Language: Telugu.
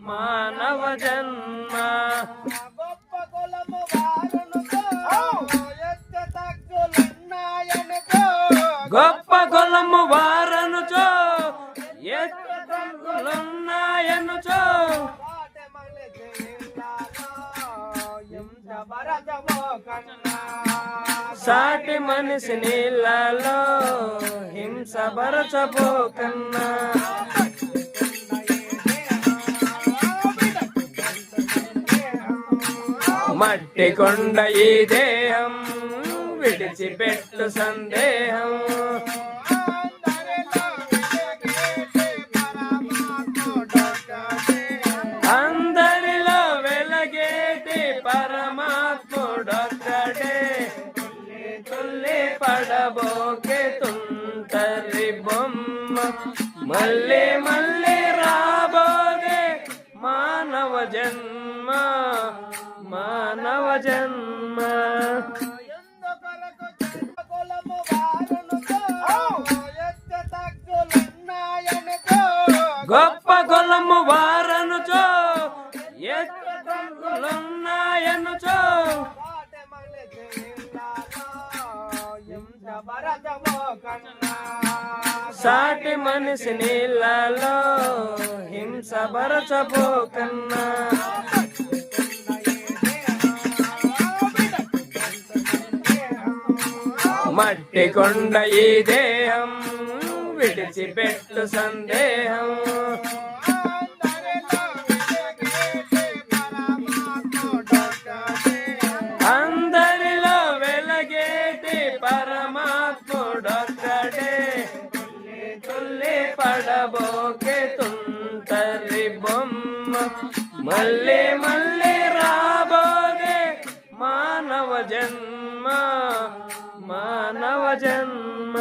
మానవ జన్మ గొప్ప కులము వారనుకో ఎత్త తగ్గులున్నాయనుకో గొప్ప కులము వారనుచో ఎత్త తగ్గులున్నాయనుచో సాటి మనిషి నీళ్ళలో హింస భరచబోకన్నా మట్టి కొండ ఈ దేహం విడిచిపెట్టు సందేహం అందరిలో వెలగేటి పరమాత్ముడొక్కడే తుల్లి పడబోకే తుంటరి బొమ్మ మళ్ళీ మళ్ళీ రాబోగే మానవ జన్మ మానవ జన్మ గొప్ప కులము వారనుచో ఎత్త తగ్గులున్నాయనుచో సాటి మనిషి నీళ్ళలో హింస భరచబోకన్నా మట్టి కొండ ఈ దేహం విడిచిపెట్టు సందేహం అందరిలో వెలగేటి పరమాత్ముడొక్కడే తుల్లి పడబోకే తుంటరి బొమ్మ మళ్ళీ మళ్ళీ రాబోగే మానవ జన్మ మానవ జన్మ